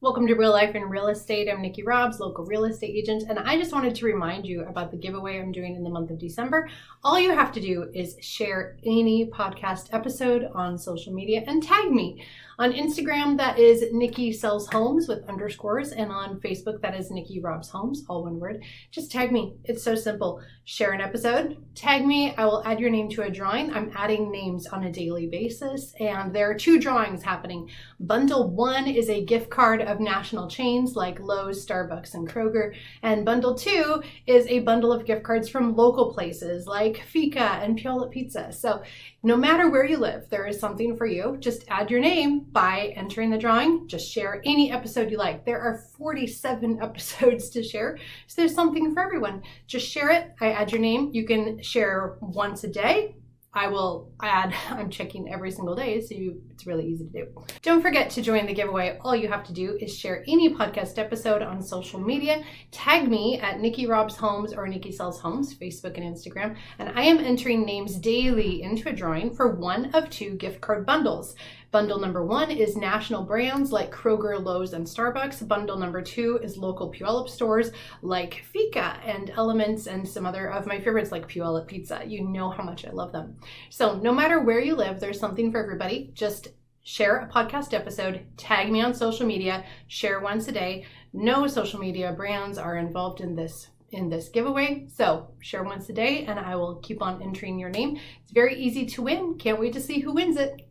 Welcome to Real Life in Real Estate. I'm Nikki Robbs, local real estate agent, and I just wanted to remind you about the giveaway I'm doing in the month of December. All you have to do is share any podcast episode on social media and tag me. On Instagram, that is Nikki Sells Homes with underscores, and on Facebook, that is Nikki Robbs Homes, all one word. Just tag me. It's so simple. Share an episode, tag me. I will add your name to a drawing. I'm adding names on a daily basis, and there are 2 drawings happening. Bundle 1 is a gift card of national chains like Lowe's, Starbucks, and Kroger, and Bundle 2 is a bundle of gift cards from local places like Fika and Puyallup Pizza. So no matter where you live, there is something for you. Just add your name by entering the drawing. Just share any episode you like. There are 47 episodes to share, so there's something for everyone. Just share it. I add your name. You can share once a day. I'm checking every single day, so it's really easy to do. Don't forget to join the giveaway. All you have to do is share any podcast episode on social media. Tag me at Nikki Robbs Homes or Nikki Sells Homes, Facebook and Instagram, and I am entering names daily into a drawing for one of 2 gift card bundles. Bundle number 1 is national brands like Kroger, Lowe's, and Starbucks. Bundle number 2 is local Puyallup stores like Fika and Elements and some other of my favorites like Puyallup Pizza. You know how much I love them. So no matter where you live, there's something for everybody. Just share a podcast episode, tag me on social media, share once a day. No social media brands are involved in this giveaway. So share once a day and I will keep on entering your name. It's very easy to win. Can't wait to see who wins it.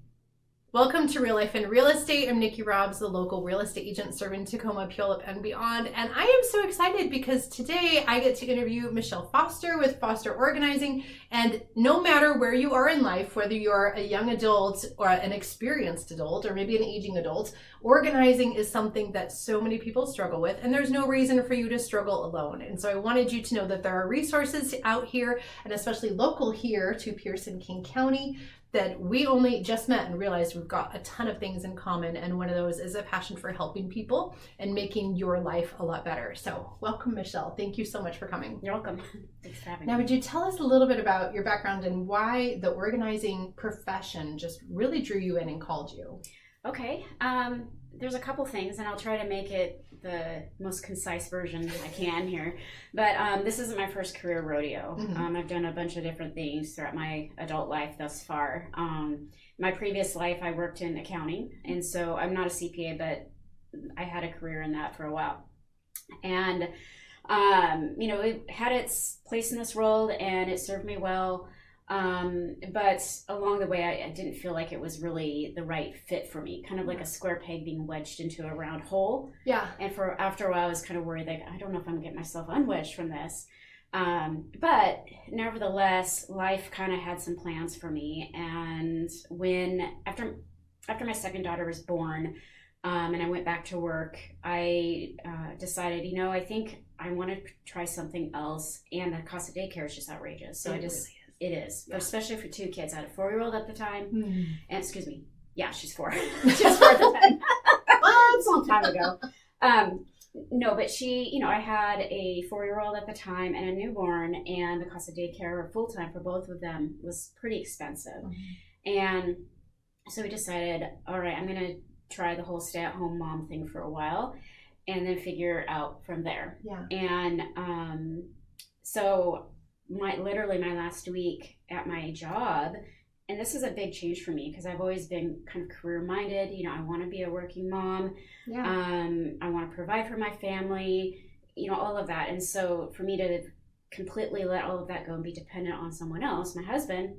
Welcome to Real Life in Real Estate. I'm Nikki Robbs, the local real estate agent serving Tacoma, Puyallup, and beyond. And I am so excited because today I get to interview Michelle Foster with Foster Organizing. And no matter where you are in life, whether you're a young adult or an experienced adult or maybe an aging adult, organizing is something that so many people struggle with. And there's no reason for you to struggle alone. And so I wanted you to know that there are resources out here, and especially local here to Pierce and King County, that we only just met and realized we've got a ton of things in common. And one of those is a passion for helping people and making your life a lot better. So welcome, Michelle. Thank you so much for coming. You're welcome. Thanks for having me. Now, me. would you tell us a little bit about your background and why the organizing profession just really drew you in and called you? Okay. There's a couple things, and I'll try to make it the most concise version I can here. But this isn't my first career rodeo. Mm-hmm. I've done a bunch of different things throughout my adult life thus far. My previous life, I worked in accounting, and so I'm not a CPA, but I had a career in that for a while. And, it had its place in this world, and it served me well. But along the way, I didn't feel like it was really the right fit for me, kind of like a square peg being wedged into a round hole. Yeah. And after a while, I was kind of worried, like, I don't know if I'm gonna get myself unwedged from this. But nevertheless, life kind of had some plans for me. And after my second daughter was born, and I went back to work, I decided, I think I want to try something else. And the cost of daycare is just outrageous. So It is, yeah. Especially for 2 kids. I had a 4-year-old at the time, and she's 4. She was 4 at the time. It's a long time ago. No, but I had a 4-year-old at the time and a newborn, and the cost of daycare full time for both of them was pretty expensive. Mm-hmm. And so we decided, all right, I'm going to try the whole stay-at-home mom thing for a while, and then figure out from there. Yeah. And so my last week at my job, and this is a big change for me because I've always been kind of career minded. I want to be a working mom. Yeah. I want to provide for my family, all of that. And so for me to completely let all of that go and be dependent on someone else, my husband,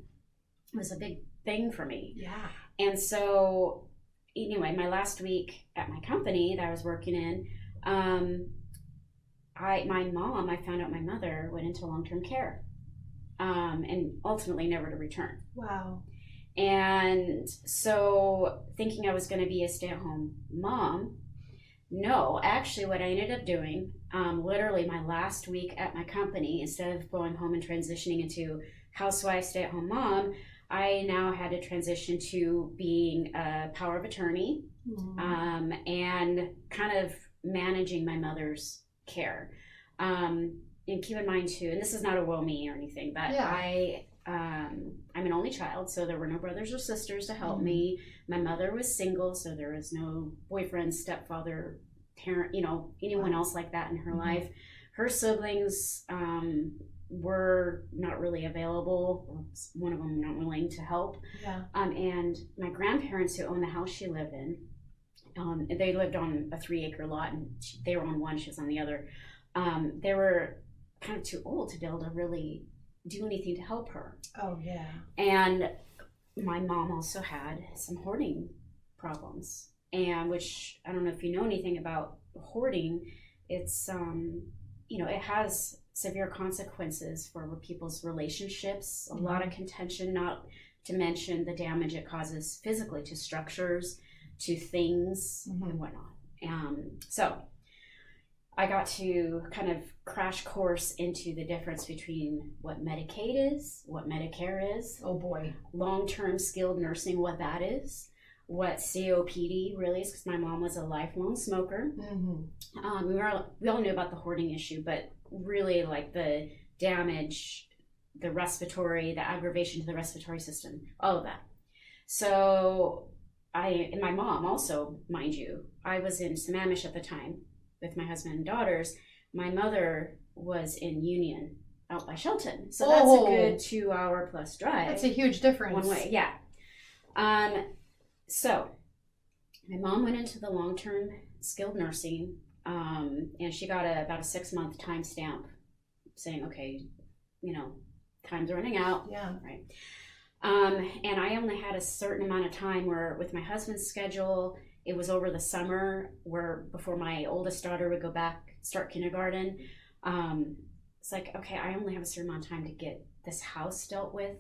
was a big thing for me. Yeah. And so anyway, my last week at my company that I was working in, I found out my mother went into long-term care, and ultimately never to return. Wow. And so thinking I was going to be a stay-at-home mom, no, actually what I ended up doing, literally my last week at my company, instead of going home and transitioning into housewife, stay-at-home mom, I now had to transition to being a power of attorney, and kind of managing my mother's care. And keep in mind too, and this is not a woe me or anything, but yeah. I'm an only child, so there were no brothers or sisters to help me. My mother was single, so there was no boyfriend, stepfather, parent, anyone else like that in her life. Her siblings were not really available. One of them not willing to help. Yeah. And my grandparents, who owned the house she lived in, they lived on a 3-acre lot, and they were on one, she was on the other. They were kind of too old to be able to really do anything to help her. Oh, yeah. And my mom also had some hoarding problems, and which, I don't know if you know anything about hoarding. It's it has severe consequences for people's relationships, a lot of contention, not to mention the damage it causes physically to structures, to things, and whatnot. So I got to kind of crash course into the difference between what Medicaid is, what Medicare is. Oh boy. Long-term skilled nursing, what that is, what COPD really is, because my mom was a lifelong smoker. We all knew about the hoarding issue, but really like the damage, the respiratory, the aggravation to the respiratory system, all of that. So and my mom also, mind you, I was in Sammamish at the time with my husband and daughters. My mother was in Union out by Shelton. So that's a good 2-hour plus drive. That's a huge difference. One way, yeah. So my mom went into the long-term skilled nursing, and she got about a 6-month time stamp saying, okay, time's running out. Yeah. Right. And I only had a certain amount of time where with my husband's schedule, it was over the summer where before my oldest daughter would go back, start kindergarten. It's like, okay, I only have a certain amount of time to get this house dealt with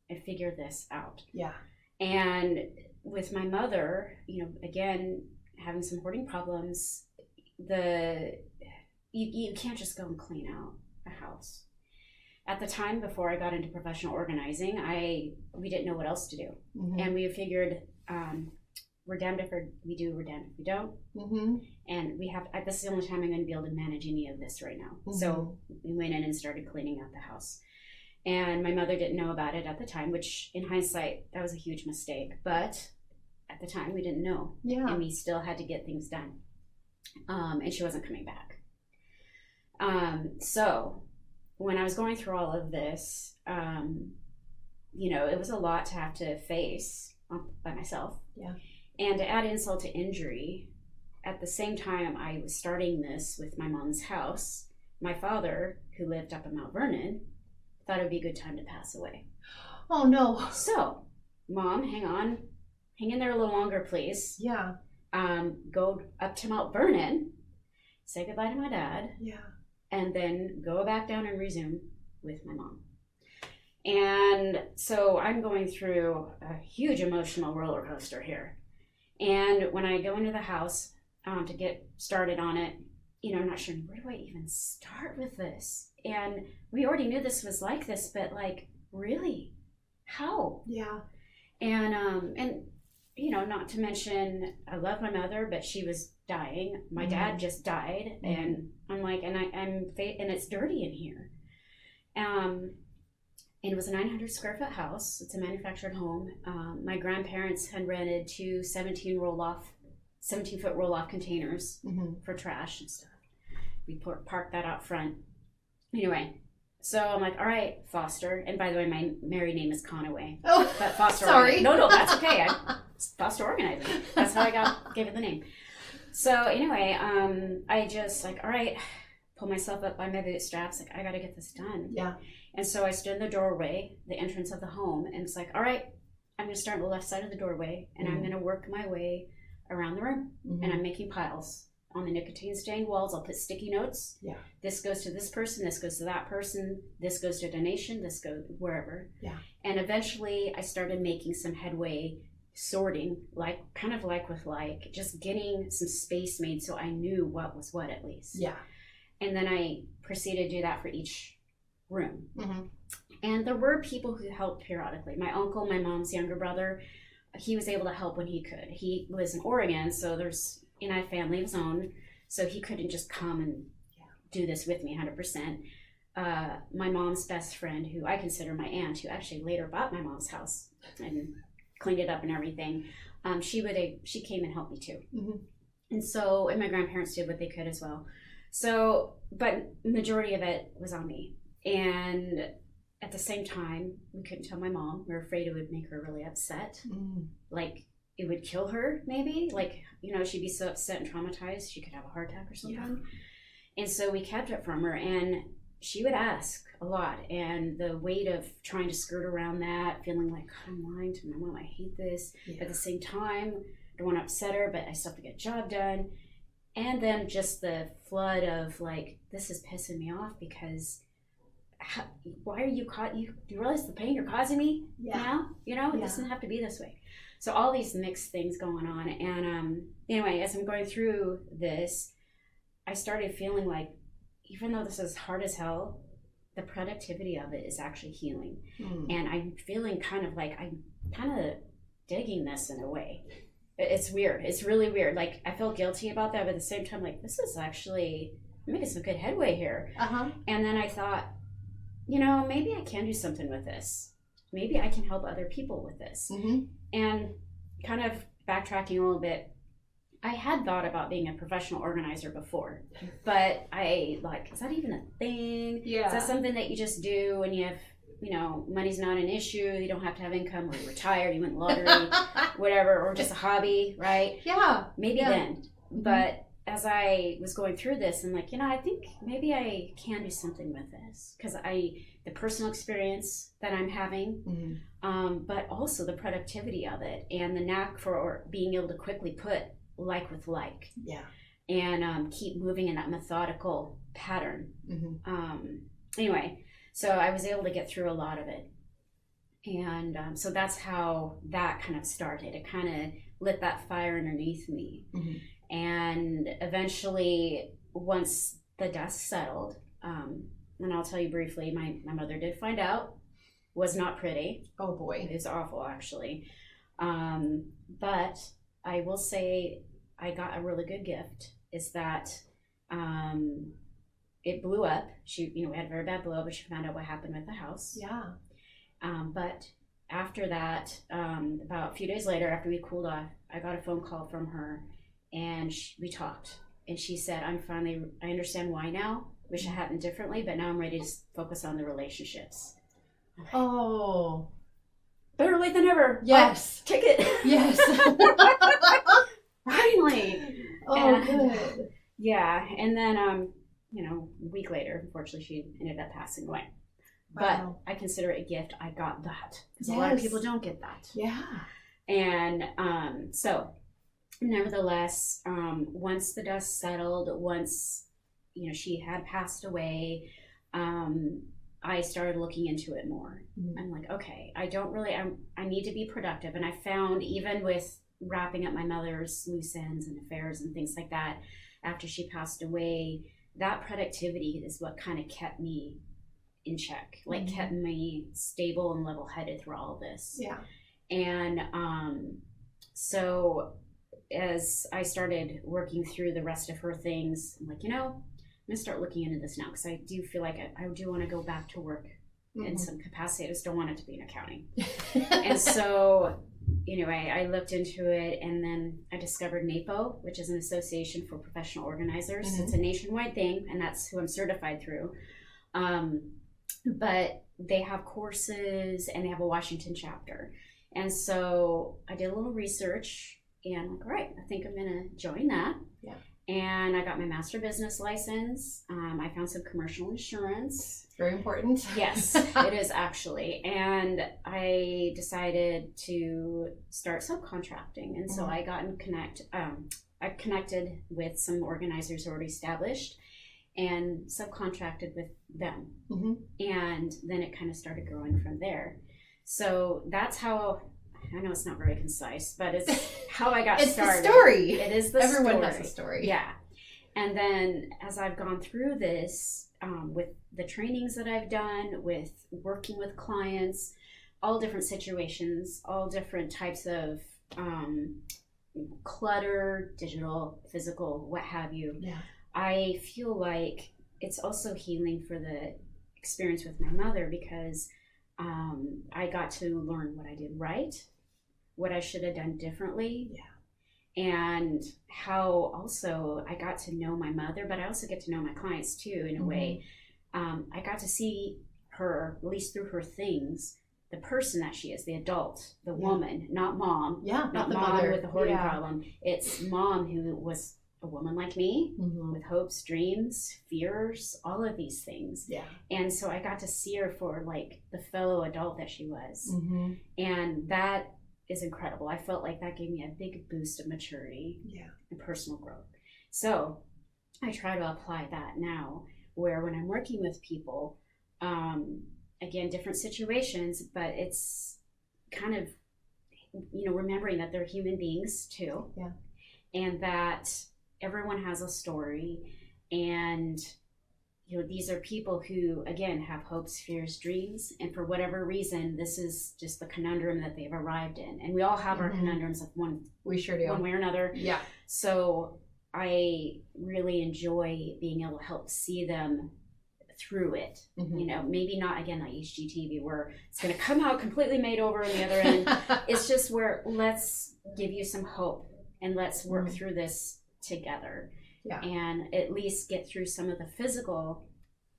and figure this out. Yeah. And with my mother, again, having some hoarding problems, you can't just go and clean out a house. At the time, before I got into professional organizing, we didn't know what else to do. And we figured, we're damned if we do, we're damned if we don't. And this is the only time I'm going to be able to manage any of this right now. So we went in and started cleaning out the house. And my mother didn't know about it at the time, which in hindsight, that was a huge mistake. But at the time, we didn't know. Yeah. And we still had to get things done. And she wasn't coming back. So when I was going through all of this, it was a lot to have to face by myself. Yeah. And to add insult to injury, at the same time I was starting this with my mom's house, my father, who lived up in Mount Vernon, thought it would be a good time to pass away. Oh, no. So, Mom, hang in there a little longer, please. Yeah. Go up to Mount Vernon, say goodbye to my dad. Yeah. And then go back down and resume with my mom. And so I'm going through a huge emotional roller coaster here. And when I go into the house to get started on it, I'm not sure, where do I even start with this? And we already knew this was like this, but like, really? How? Yeah. And not to mention, I love my mother, but she was dying. My dad just died, and I'm like, and it's dirty in here. And it was a 900 square foot house. It's a manufactured home. My grandparents had rented 2 17-foot roll-off containers for trash and stuff. We parked that out front. Anyway, so I'm like, all right, Foster. And by the way, my married name is Conneway. Oh, but Foster. Sorry. No, that's okay. Foster Organizing. That's how I gave it the name. So anyway, I just like, all right, pull myself up by my bootstraps. Like, I got to get this done. Yeah. And so I stood in the doorway, the entrance of the home, and it's like, all right, I'm going to start on the left side of the doorway, and I'm going to work my way around the room. And I'm making piles. On the nicotine stained walls, I'll put sticky notes. Yeah. This goes to this person, this goes to that person, this goes to a donation, this goes wherever. Yeah. And eventually I started making some headway sorting, kind of like with just getting some space made so I knew what was what at least. Yeah. And then I proceeded to do that for each room. And there were people who helped periodically. My uncle, my mom's younger brother, he was able to help when he could. He was in Oregon, so I had a family of his own, so he couldn't just come and do this with me 100%. My mom's best friend, who I consider my aunt, who actually later bought my mom's house and cleaned it up and everything, she came and helped me too. And so, and my grandparents did what they could as well. So, but majority of it was on me. And at the same time, we couldn't tell my mom. We were afraid it would make her really upset. Like it would kill her, maybe. Like, she'd be so upset and traumatized, she could have a heart attack or something. Yeah. And so we kept it from her, and she would ask a lot. And the weight of trying to skirt around that, feeling like, I'm lying to my mom, I hate this. Yeah. But at the same time, I don't want to upset her, but I still have to get a job done. And then just the flood of like, this is pissing me off because why are you do you realize the pain you're causing me now? It doesn't have to be this way. So all these mixed things going on. And anyway, as I'm going through this, I started feeling like, even though this is hard as hell, the productivity of it is actually healing. And I'm feeling kind of like, I'm kind of digging this in a way. It's weird. It's really weird. Like, I feel guilty about that, but at the same time, like, this is actually making some good headway here. And then I thought, maybe I can do something with this. Maybe I can help other people with this. And kind of backtracking a little bit, I had thought about being a professional organizer before, but I is that even a thing? Yeah. Is that something that you just do when you have, money's not an issue, you don't have to have income, or you're retired, you win the lottery, whatever, or just a hobby, right? Yeah. Maybe then. But as I was going through this, I'm like, I think maybe I can do something with this, because the personal experience that I'm having, but also the productivity of it and the knack for being able to quickly put like with like. Yeah. And keep moving in that methodical pattern. Anyway, so I was able to get through a lot of it. And so that's how that kind of started. It kind of lit that fire underneath me. And eventually, once the dust settled, and I'll tell you briefly, my mother did find out. Was not pretty. Oh boy. It was awful, actually. But I will say I got a really good gift, is that it blew up. We had a very bad blow up, but she found out what happened with the house. Yeah. But after that, about a few days later, after we cooled off, I got a phone call from her, and we talked. And she said, I understand why now. Wish it happened differently, but now I'm ready to focus on the relationships. Oh. Better late than ever. Yes. Take it. Yes. Finally. Oh, good. Yeah. And then, a week later, unfortunately, she ended up passing away. Wow. But I consider it a gift. I got that. Because a lot of people don't get that. Yeah. And so, nevertheless, once the dust settled, once, she had passed away, I started looking into it more. I'm like, okay, I need to be productive. And I found, even with wrapping up my mother's loose ends and affairs and things like that, after she passed away, that productivity is what kind of kept me in check, kept me stable and level-headed through all of this. Yeah. And so as I started working through the rest of her things, I'm like, I'm going to start looking into this now, because I do feel like I do want to go back to work in some capacity. I just don't want it to be in accounting. And so, anyway, I looked into it, and then I discovered NAPO, which is an association for professional organizers. It's a nationwide thing, and that's who I'm certified through. But they have courses, and they have a Washington chapter. And so I did a little research, and I'm like, all right, I think I'm going to join that. Yeah. And I got my master business license. I found some commercial insurance. Very important. Yes, it is actually. And I decided to start subcontracting. And so I connected with some organizers already established and subcontracted with them. And then it kind of started growing from there. So that's how, I know it's not very concise, but it's how I got started. It's the story. It is the story. Everyone has a story. Yeah. And then as I've gone through this, with the trainings that I've done, with working with clients, all different situations, all different types of clutter, digital, physical, what have you. Yeah. I feel like it's also healing for the experience with my mother, because I got to learn what I did right, what I should have done differently. Yeah. and how also I got to know my mother, but I also get to know my clients too in a way. I got to see her, at least through her things, the person that she is, the adult, the woman, not mom. Yeah, not the mom mother with the hoarding problem. It's mom who was a woman like me with hopes, dreams, fears, all of these things. Yeah. And so I got to see her for like the fellow adult that she was. And that is incredible. I felt like that gave me a big boost of maturity and personal growth. So I try to apply that now, where when I'm working with people, again, different situations, but it's kind of, remembering that they're human beings too. Yeah. And that everyone has a story, and these are people who, again, have hopes, fears, dreams, and for whatever reason, this is just the conundrum that they've arrived in. And we all have our conundrums of one way or another. Yeah. So I really enjoy being able to help see them through it. Maybe not, again, like HGTV, where it's going to come out completely made over on the other end. It's just where let's give you some hope and let's work through this together. Yeah. And at least get through some of the physical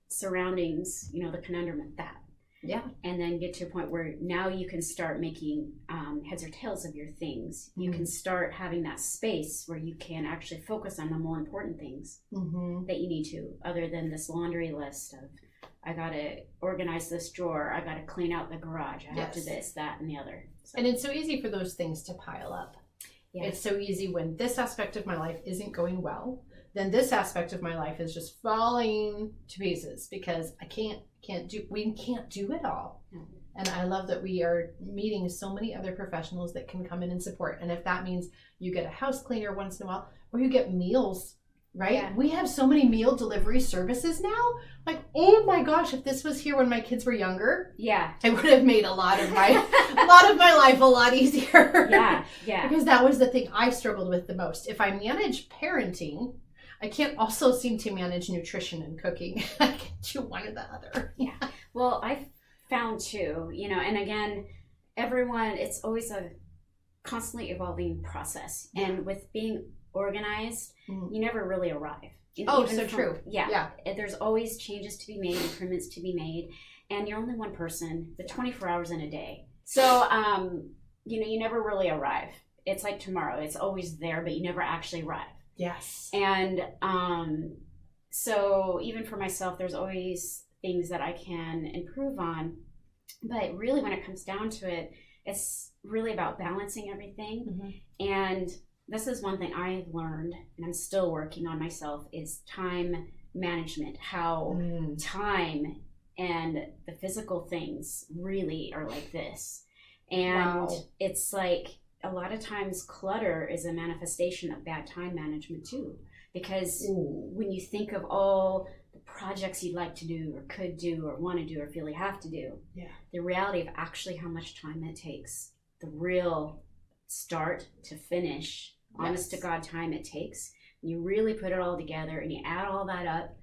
surroundings, the conundrum of that. Yeah. And then get to a point where now you can start making heads or tails of your things. You can start having that space where you can actually focus on the more important things that you need to, other than this laundry list of, I got to organize this drawer, I got to clean out the garage, I have to this, that, and the other. So. And it's so easy for those things to pile up. Yeah. It's so easy when this aspect of my life isn't going well, then this aspect of my life is just falling to pieces because we can't do it all. No. And I love that we are meeting so many other professionals that can come in and support. And if that means you get a house cleaner once in a while, or you get meals, right? Yeah. We have so many meal delivery services now. Like, oh my gosh, if this was here when my kids were younger, it would have made a lot of my life a lot easier. Yeah. Because that was the thing I struggled with the most. If I manage parenting, I can't also seem to manage nutrition and cooking. I can do one or the other. Yeah. Well, I've found too, and again, everyone, it's always a constantly evolving process. Yeah. And with being organized, you never really arrive. True. Yeah. There's always changes to be made, improvements to be made. And you're only one person, the 24 hours in a day. So, you never really arrive. It's like tomorrow. It's always there, but you never actually arrive. Yes. And so even for myself, there's always things that I can improve on. But really, when it comes down to it, it's really about balancing everything. And this is one thing I've learned, and I'm still working on myself, is time management. How time and the physical things really are like this. And it's like, a lot of times clutter is a manifestation of bad time management too, because when you think of all the projects you'd like to do or could do or want to do or feel you have to do, the reality of actually how much time it takes, the real start to finish, honest to God time it takes, when you really put it all together and you add all that up,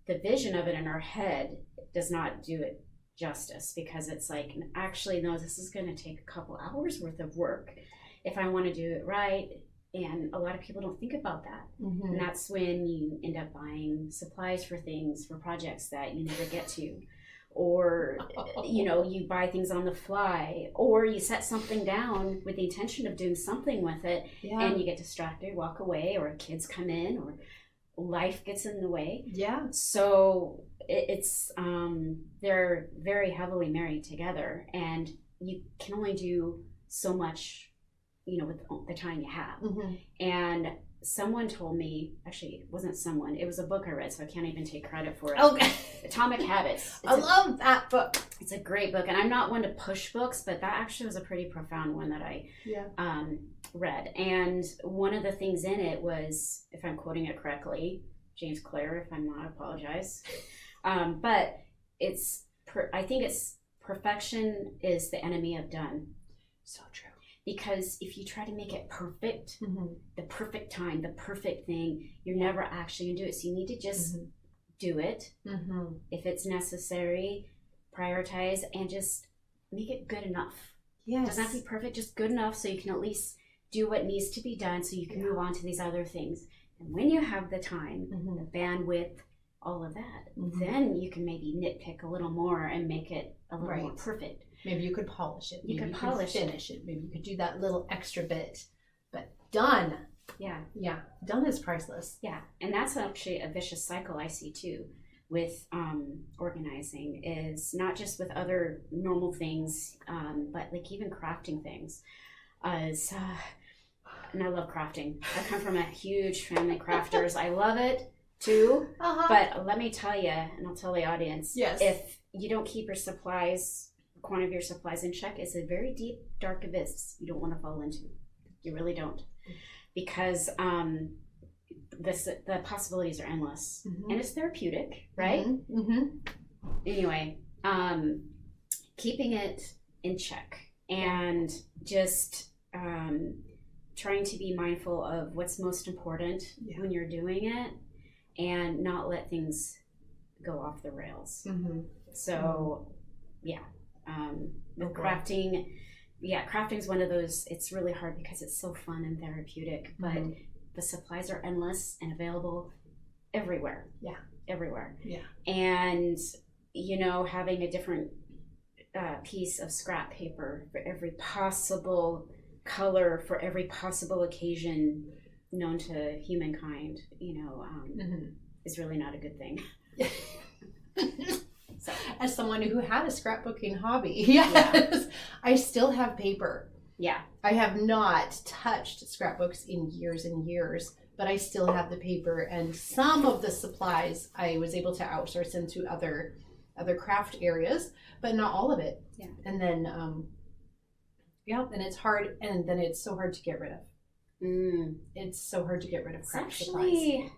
the vision of it in our head does not do it justice, because it's like, actually, no, this is going to take a couple hours worth of work if I want to do it right. And a lot of people don't think about that. And that's when you end up buying supplies for things, for projects that you never get to, or you buy things on the fly, or you set something down with the intention of doing something with it, and you get distracted, walk away, or kids come in, or life gets in the way. So it's they're very heavily married together, and you can only do so much with the time you have. And someone told me, actually it wasn't someone, it was a book I read, so I can't even take credit for it. Atomic Habits. I love that book. It's a great book, and I'm not one to push books, but that actually was a pretty profound one that I read. And one of the things in it was, if I'm quoting it correctly, James Clear, if I'm not, I apologize. But I think it's perfection is the enemy of done. So true. Because if you try to make it perfect, the perfect time, the perfect thing, you're never actually going to do it. So you need to just do it. If it's necessary, prioritize, and just make it good enough. It doesn't have to be perfect, just good enough so you can at least do what needs to be done so you can move on to these other things. And when you have the time, the bandwidth, all of that, then you can maybe nitpick a little more and make it a little more perfect. Maybe you could polish it. You could polish finish it. Maybe you could do that little extra bit. But done. Yeah. Done is priceless. Yeah. And that's actually a vicious cycle I see too with organizing, is not just with other normal things, but like even crafting things. And I love crafting. I come from a huge family of crafters. I love it too. But let me tell you, and I'll tell the audience, if you don't keep your supplies, the quantity of your supplies in check, it's a very deep, dark abyss you don't want to fall into. You really don't. Because the possibilities are endless. And it's therapeutic, right? Anyway, keeping it in check and just trying to be mindful of what's most important when you're doing it and not let things go off the rails. So with crafting, crafting's one of those, it's really hard because it's so fun and therapeutic, but the supplies are endless and available everywhere. Everywhere. And having a different piece of scrap paper for every possible color, for every possible occasion known to humankind, is really not a good thing. So, as someone who had a scrapbooking hobby, I still have paper. I have not touched scrapbooks in years and years, but I still have the paper, and some of the supplies I was able to outsource into other craft areas, but not all of it. And then and it's hard, and then it's so hard to get rid of. It's so hard to get rid of craft supplies.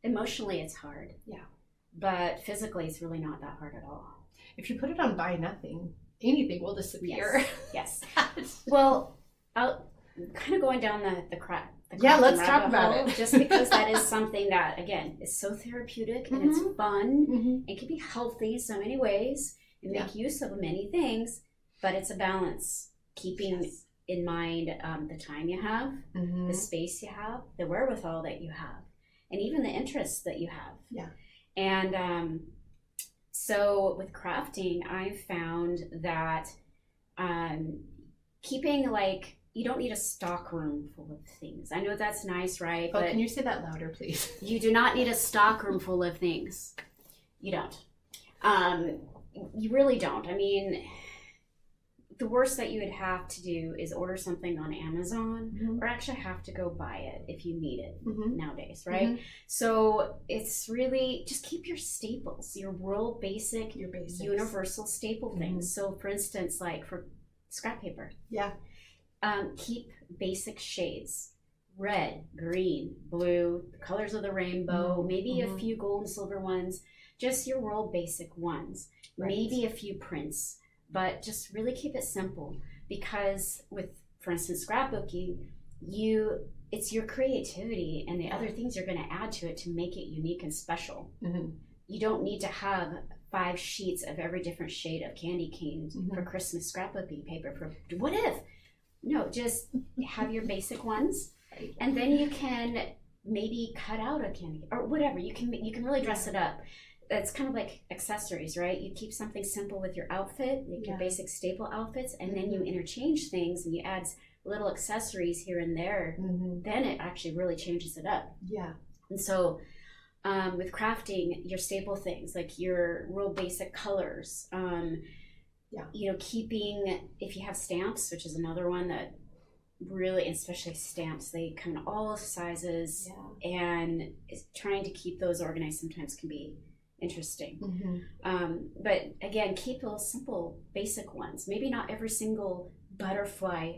Emotionally it's hard. But physically it's really not that hard at all. If you put it on buy nothing, anything will disappear. Yes. Well, I'll kind of going down the craft. Let's talk about it. Just because that is something that, again, is so therapeutic and it's fun. It can be healthy in so many ways and make use of many things, but it's a balance. Keeping in mind the time you have, the space you have, the wherewithal that you have, and even the interests that you have. And so with crafting, I've found that keeping, you don't need a stock room full of things. I know that's nice, right? But can you say that louder, please? You do not need a stock room full of things. You don't. You really don't. I mean, the worst that you would have to do is order something on Amazon, or actually have to go buy it if you need it nowadays, right? So it's really just keep your staples, your world basic, your basics, universal staple things. So for instance, for scrap paper, keep basic shades: red, green, blue, the colors of the rainbow, maybe a few gold and silver ones, just your world basic ones, maybe a few prints. But just really keep it simple, because with, for instance, scrapbooking, it's your creativity and the other things you're going to add to it to make it unique and special. You don't need to have 5 sheets of every different shade of candy cane for Christmas scrapbooking paper. For what if? No, just have your basic ones, and then you can maybe cut out a candy or whatever. You can really dress it up. It's kind of like accessories, right? You keep something simple with your outfit, like your basic staple outfits, and then you interchange things and you add little accessories here and there. Then it actually really changes it up. And so with crafting, your staple things, like your real basic colors, keeping, if you have stamps, which is another one that really, especially stamps, they come in all sizes, and trying to keep those organized sometimes can be interesting. But again, keep those simple, basic ones. Maybe not every single butterfly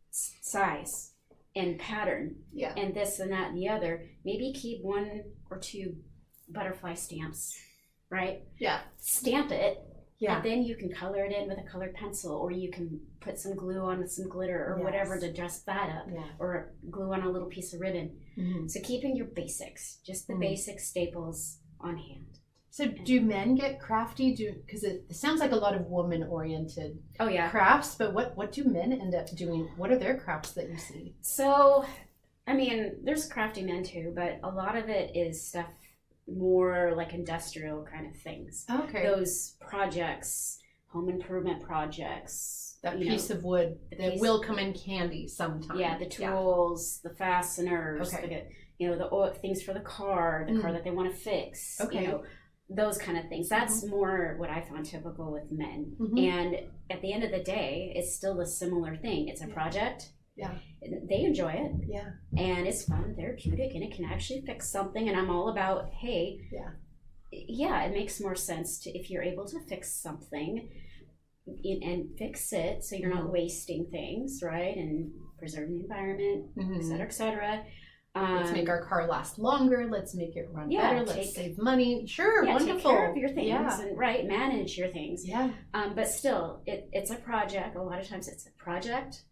size and pattern, and this and that and the other. Maybe keep 1 or 2 butterfly stamps, right? Stamp it, and then you can color it in with a colored pencil, or you can put some glue on with some glitter or whatever to dress that up, or glue on a little piece of ribbon. So keeping your basics, just the basic staples on hand. So do men get crafty? Because it sounds like a lot of woman-oriented crafts, but what do men end up doing? What are their crafts that you see? So, I mean, there's crafty men too, but a lot of it is stuff more like industrial kind of things. Okay. Those projects, home improvement projects. That piece of wood that will come in handy sometime. Yeah, the tools, the fasteners, the things for the car that they want to fix. Okay. Those kind of things. That's more what I found typical with men. And at the end of the day, it's still a similar thing. It's a project. Yeah. They enjoy it. Yeah. And it's fun, therapeutic, and it can actually fix something. And I'm all about, hey, it makes more sense if you're able to fix something and fix it so you're not wasting things, right? And preserving the environment, et cetera, et cetera. Let's make our car last longer. Let's make it run better. Let's save money. Sure, wonderful. Take care of your things and manage your things. Yeah. But still, it's a project. A lot of times it's a project,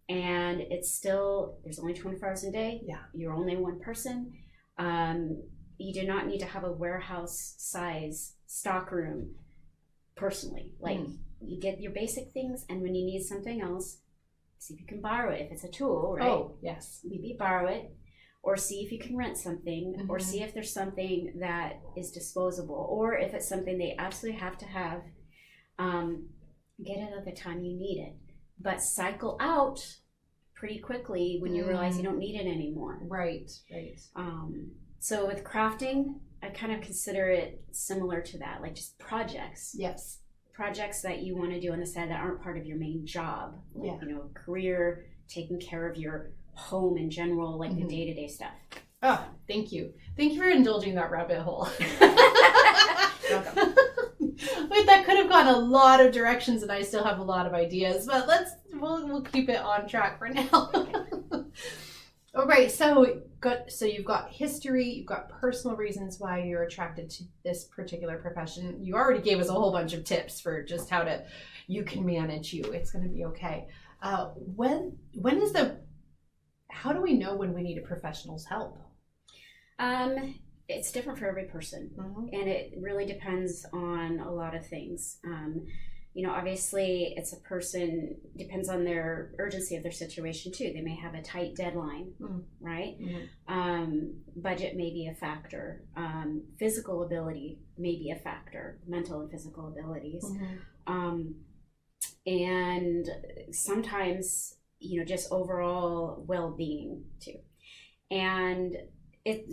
and it's still, there's only 24 hours a day. Yeah. You're only one person. You do not need to have a warehouse size stock room personally. Like you get your basic things, and when you need something else, see if you can borrow it. If it's a tool, right? Oh, yes. Maybe borrow it. Or see if you can rent something, or see if there's something that is disposable, or if it's something they absolutely have to have, get it at the time you need it. But cycle out pretty quickly when you realize you don't need it anymore. Right. So with crafting, I kind of consider it similar to that, like just projects. Yes. Projects that you want to do on the side that aren't part of your main job. Like, career, taking care of your home in general, like the day-to-day stuff. Oh, thank you for indulging that rabbit hole. Welcome. Wait, that could have gone a lot of directions, and I still have a lot of ideas, but we'll keep it on track for now. All right, so you've got history, you've got personal reasons why you're attracted to this particular profession. You already gave us a whole bunch of tips for just how you can manage you. It's going to be okay. How do we know when we need a professional's help? It's different for every person, and it really depends on a lot of things. Obviously, it's a person, depends on their urgency of their situation too. They may have a tight deadline, right? Budget may be a factor. Physical ability may be a factor, mental and physical abilities. And sometimes, just overall well-being too. And it's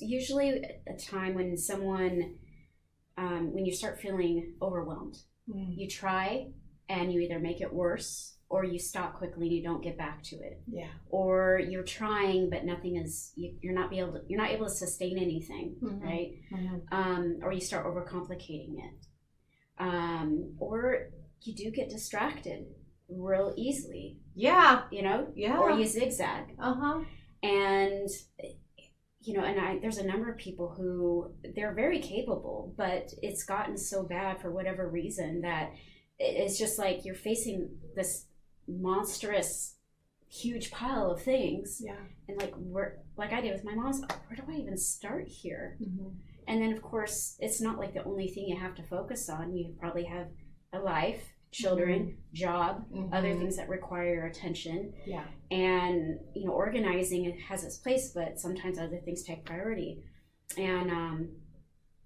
usually a time when when you start feeling overwhelmed. You try and you either make it worse, or you stop quickly and you don't get back to it. Yeah. Or you're trying, but you're not able to sustain anything, right? Or you start overcomplicating it. Or you do get distracted real easily. Yeah. Or you zigzag. And there's a number of people who they're very capable, but it's gotten so bad for whatever reason that it's just like you're facing this monstrous, huge pile of things. Yeah. And like I did with my mom's, where do I even start here? And then of course, it's not like the only thing you have to focus on. You probably have a life, children, job, other things that require your attention. Yeah. And organizing, it has its place, but sometimes other things take priority. And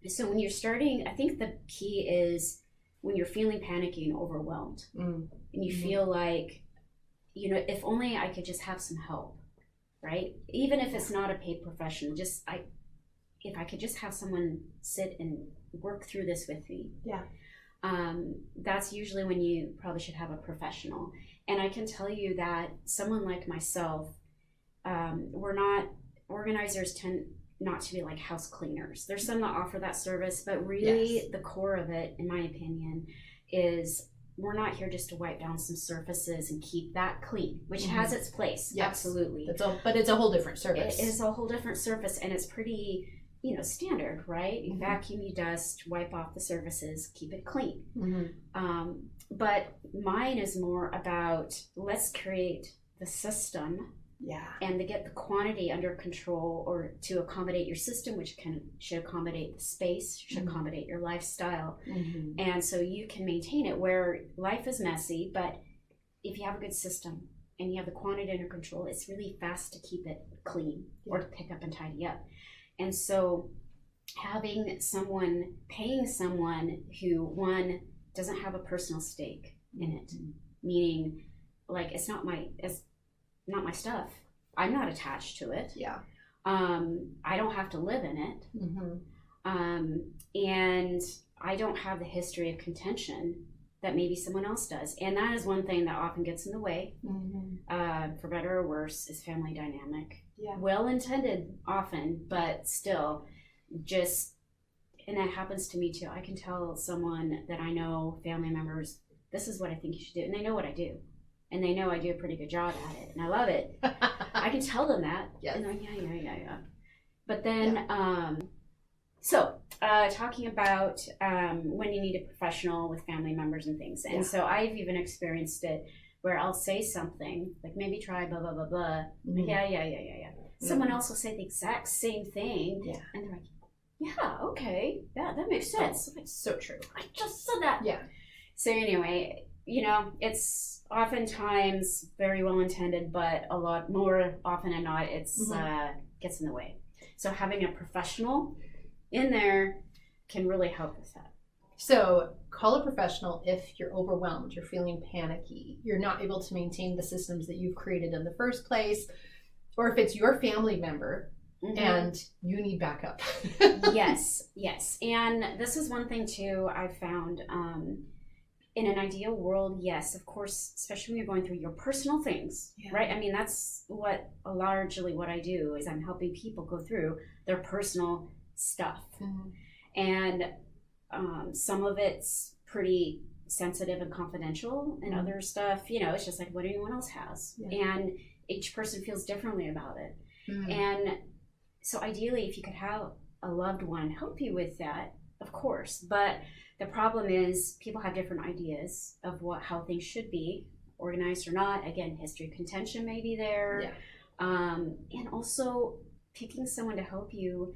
so when you're starting, I think the key is when you're feeling panicky and overwhelmed, and you feel like, if only I could just have some help, right? Even if it's not a paid professional, if I could just have someone sit and work through this with me. Yeah. That's usually when you probably should have a professional. And I can tell you that someone like myself, organizers tend not to be like house cleaners. There's some that offer that service, but really the core of it, in my opinion, is we're not here just to wipe down some surfaces and keep that clean, which has its place. Yes. Absolutely. But it's a whole different service. It is a whole different service, and it's pretty standard, right? You vacuum, you dust, wipe off the surfaces, keep it clean. But mine is more about, let's create the system Yeah. And to get the quantity under control, or to accommodate your system, which should accommodate the space, should accommodate your lifestyle. And so you can maintain it where life is messy, but if you have a good system and you have the quantity under control, it's really fast to keep it clean or to pick up and tidy up. And so having someone, paying someone who, one, doesn't have a personal stake in it, meaning like it's not my stuff. I'm not attached to it. Yeah. I don't have to live in it. And I don't have the history of contention that maybe someone else does. And that is one thing that often gets in the way, for better or worse, is family dynamic. Yeah. Well-intended often, but still just, and that happens to me too. I can tell someone that I know, family members, this is what I think you should do. And they know what I do. And they know I do a pretty good job at it. And I love it. I can tell them that. Yes. And they're like, yeah. But then, talking about when you need a professional with family members and things. And so I've even experienced it where I'll say something, like maybe try blah, blah, blah, blah. Like, yeah. Someone else will say the exact same thing. Yeah. And they're like, yeah, okay. Yeah, that makes sense. Oh, it's so true. I just said that. Yeah. So anyway, it's oftentimes very well intended, but a lot more often than not, it's gets in the way. So having a professional in there can really help with that. So call a professional if you're overwhelmed, you're feeling panicky, you're not able to maintain the systems that you've created in the first place, or if it's your family member and you need backup. Yes. And this is one thing too I've found. In an ideal world, yes, of course, especially when you're going through your personal things, right? I mean, that's largely what I do is I'm helping people go through their personal stuff. And some of it's pretty sensitive and confidential, and other stuff, it's just like what anyone else has. And each person feels differently about it. And so ideally, if you could have a loved one help you with that, of course, but the problem is people have different ideas of how things should be, organized or not. Again, history of contention may be there. And also picking someone to help you,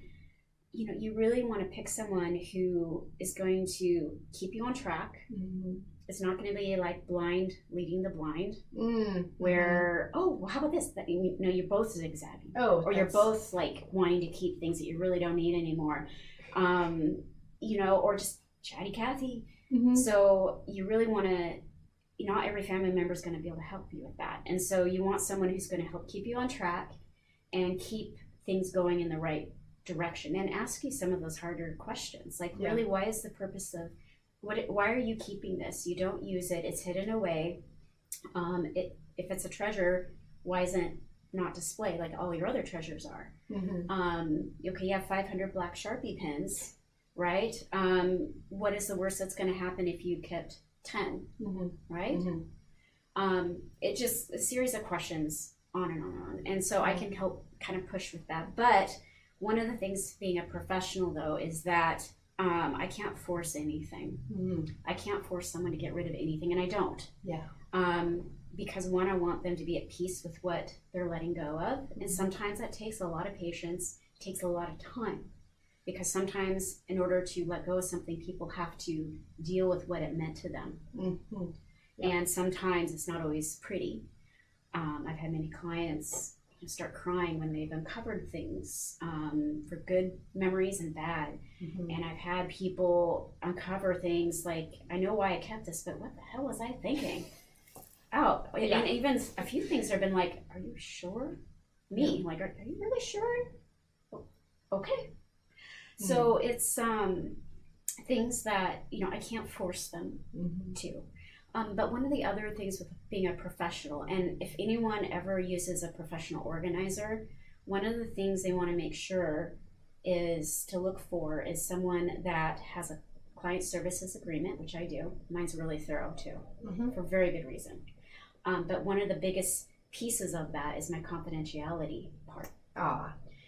you really want to pick someone who is going to keep you on track. It's not going to be like blind leading the blind, where, how about this? That you're both zigzagging. Or you're both like wanting to keep things that you really don't need anymore. Or just chatty Cathy. So you really want to, not every family member is going to be able to help you with that. And so you want someone who's going to help keep you on track and keep things going in the right direction and ask you some of those harder questions. Like, really, why is the purpose of, why are you keeping this? You don't use it. It's hidden away. If it's a treasure, why isn't it not displayed like all your other treasures are? Okay, you have 500 black Sharpie pens. Right? What is the worst that's going to happen if you kept 10? Right? It just a series of questions on and on. And so I can help kind of push with that. But one of the things being a professional, though, is that I can't force anything. I can't force someone to get rid of anything, and I don't. Because one, I want them to be at peace with what they're letting go of. And sometimes that takes a lot of patience, takes a lot of time. Because sometimes in order to let go of something, people have to deal with what it meant to them. And sometimes it's not always pretty. I've had many clients start crying when they've uncovered things, for good memories and bad. And I've had people uncover things like, I know why I kept this, but what the hell was I thinking? And even a few things have been like, are you sure? Like, are you really sure? Okay. So it's things that, I can't force them to. But one of the other things with being a professional, and if anyone ever uses a professional organizer, one of the things they want to make sure is to look for is someone that has a client services agreement, which I do. Mine's really thorough too, for very good reason. But one of the biggest pieces of that is my confidentiality part.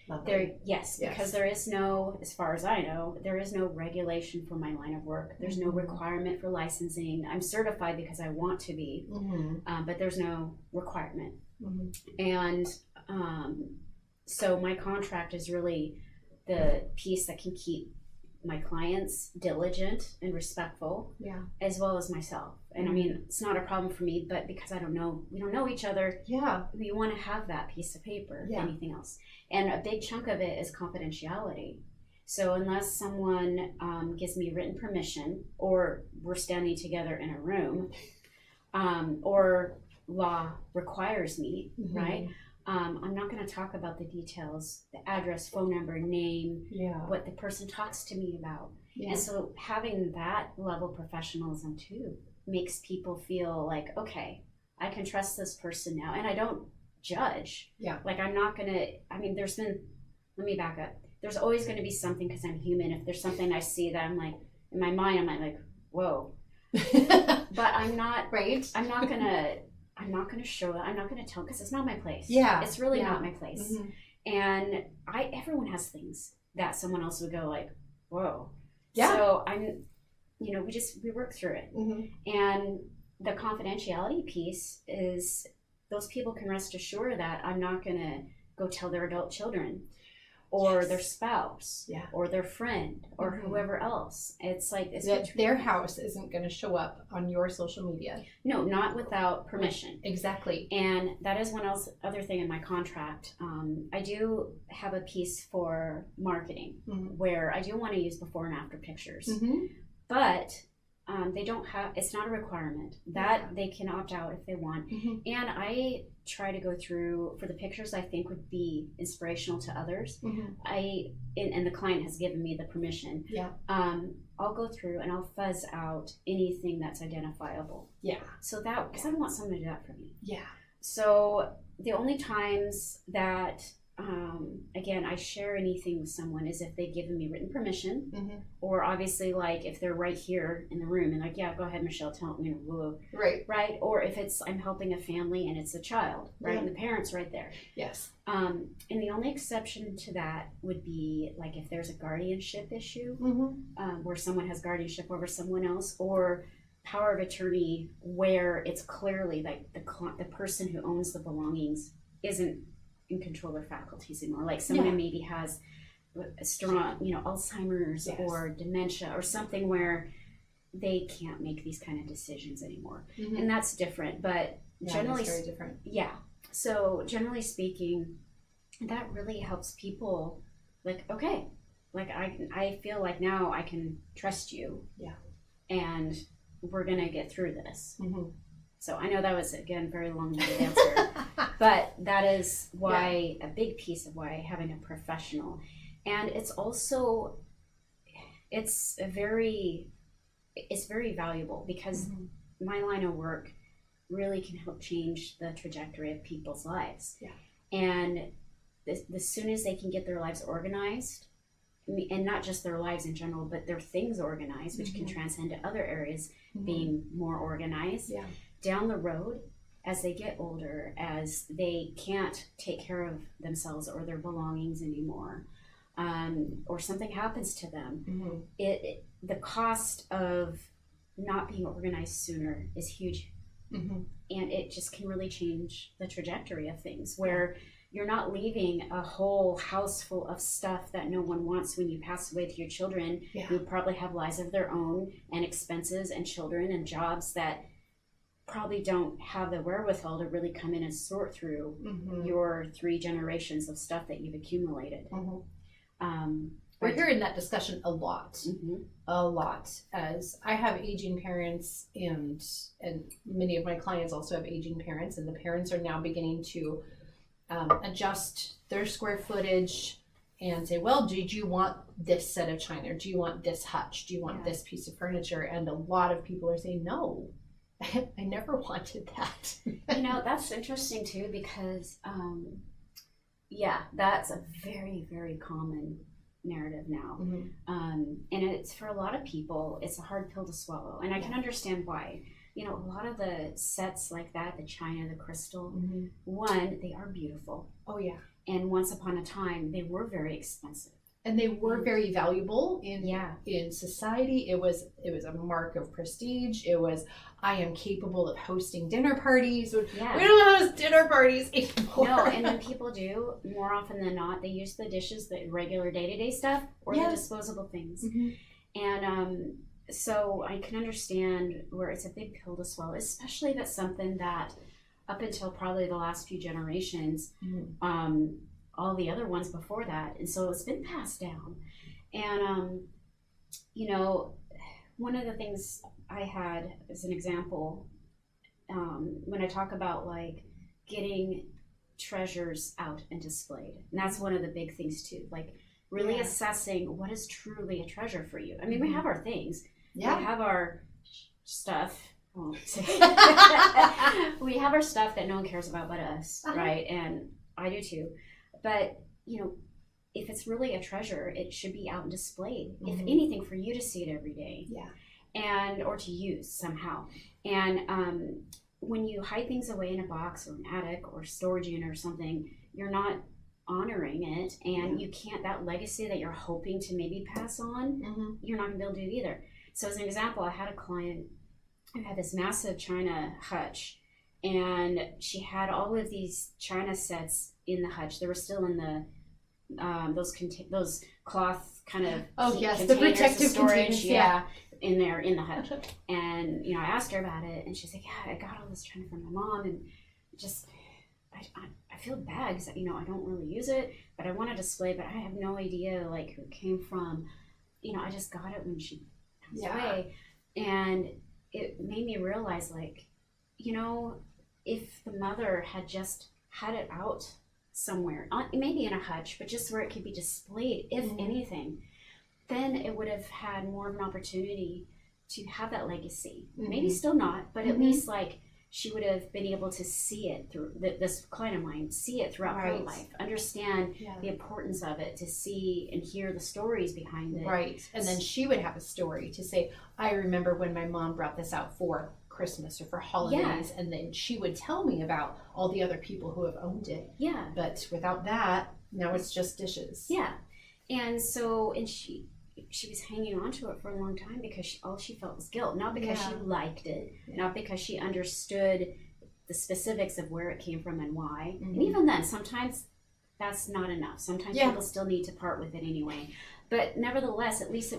Because there is no, as far as I know, there is no regulation for my line of work. There's no requirement for licensing. I'm certified because I want to be, but there's no requirement. And So my contract is really the piece that can keep my clients diligent and respectful, as well as myself. And I mean, it's not a problem for me, but because we don't know each other, we want to have that piece of paper, if anything else. And a big chunk of it is confidentiality. So unless someone gives me written permission, or we're standing together in a room, or law requires me, right? I'm not going to talk about the details, the address, phone number, name, what the person talks to me about. And so having that level of professionalism too makes people feel like, okay, I can trust this person now. And I don't judge. Like I'm not going to, I mean, let me back up. There's always going to be something, because I'm human. If there's something I see that I'm like, in my mind, I'm like, whoa. But I'm not, I'm not going to show it. I'm not going to tell, because it's not my place. It's really not my place. And everyone has things that someone else would go like, whoa. So I'm, we work through it. And the confidentiality piece is those people can rest assured that I'm not going to go tell their adult children, or their spouse, or their friend, or whoever else. It's like their house isn't going to show up on your social media. No, not without permission. Exactly. And that is other thing in my contract. I do have a piece for marketing where I do want to use before and after pictures, but they don't have. It's not a requirement that they can opt out if they want. And I try to go through for the pictures I think would be inspirational to others. And the client has given me the permission. I'll go through and I'll fuzz out anything that's identifiable. So that, because I don't want someone to do that for me. So the only times that again I share anything with someone is if they've given me written permission, or obviously like if they're right here in the room and like, go ahead, Michelle, tell me, right, or if it's I'm helping a family and it's a child, right, and the parents right there. And the only exception to that would be like if there's a guardianship issue, where someone has guardianship over someone else, or power of attorney where it's clearly like the person who owns the belongings isn't in control of their faculties anymore. Like someone maybe has a strong, Alzheimer's or dementia or something where they can't make these kind of decisions anymore. And that's different, but generally very different. So generally speaking, that really helps people like, okay, like I feel like now I can trust you. And we're going to get through this. So I know that was, again, very long-winded answer, but that is why a big piece of why having a professional, and it's also, it's very valuable because my line of work really can help change the trajectory of people's lives. And as soon as they can get their lives organized, and not just their lives in general, but their things organized, which can transcend to other areas, being more organized. Down the road, as they get older, as they can't take care of themselves or their belongings anymore, or something happens to them, the cost of not being organized sooner is huge. And it just can really change the trajectory of things, where you're not leaving a whole house full of stuff that no one wants when you pass away to your children, who probably have lives of their own and expenses and children and jobs that probably don't have the wherewithal to really come in and sort through your 3 generations of stuff that you've accumulated. We're hearing that discussion a lot, as I have aging parents, and many of my clients also have aging parents, and the parents are now beginning to adjust their square footage and say, well, did you want this set of china? Do you want this hutch? Do you want this piece of furniture? And a lot of people are saying, no, I never wanted that. That's interesting too, because that's a very, very common narrative now. And it's, for a lot of people, it's a hard pill to swallow, and I can understand why. A lot of the sets like that, the china, the crystal, one, they are beautiful. And once upon a time, they were very expensive. And they were very valuable in society. It was a mark of prestige. It was, I am capable of hosting dinner parties. Yeah. We don't host dinner parties anymore. No, and when people do, more often than not, they use the dishes, the regular day-to-day stuff, or the disposable things. Mm-hmm. And so I can understand where it's a big pill to swallow, especially if it's something that up until probably the last few generations, all the other ones before that, and so it's been passed down. And you know, one of the things I had as an example, when I talk about like getting treasures out and displayed, and that's one of the big things too, like really assessing what is truly a treasure for you. I mean, we have our things, we have our stuff. We have our stuff that no one cares about but us, right? And I do too. But, you know, if it's really a treasure, it should be out and displayed. If anything, for you to see it every day. Yeah. And, or to use somehow. And when you hide things away in a box or an attic or storage unit or something, you're not honoring it. And you can't, that legacy that you're hoping to maybe pass on, you're not going to be able to do either. So as an example, I had a client who had this massive china hutch. And she had all of these china sets in the hutch. They were still in the those cloth kind of the protective storage, in there in the hutch. And you know, I asked her about it, and she's like, "Yeah, I got all this china from my mom, and just I feel bad because you know I don't really use it, but I want to display, but I have no idea like who it came from. You know, I just got it when she passed away, and it made me realize like, you know, if the mother had just had it out somewhere, maybe in a hutch, but just where it could be displayed, if anything, then it would have had more of an opportunity to have that legacy. Maybe still not, but at least like she would have been able to see it through this client of mine, see it throughout her life, understand the importance of it, to see and hear the stories behind it. Right. And then she would have a story to say, I remember when my mom brought this out for Christmas or for holidays, and then she would tell me about all the other people who have owned it. Yeah. But without that, now it's just dishes. Yeah. And so, and she was hanging on to it for a long time because all she felt was guilt, not because she liked it, not because she understood the specifics of where it came from and why. And even then, sometimes that's not enough. Sometimes people still need to part with it anyway. But nevertheless, at least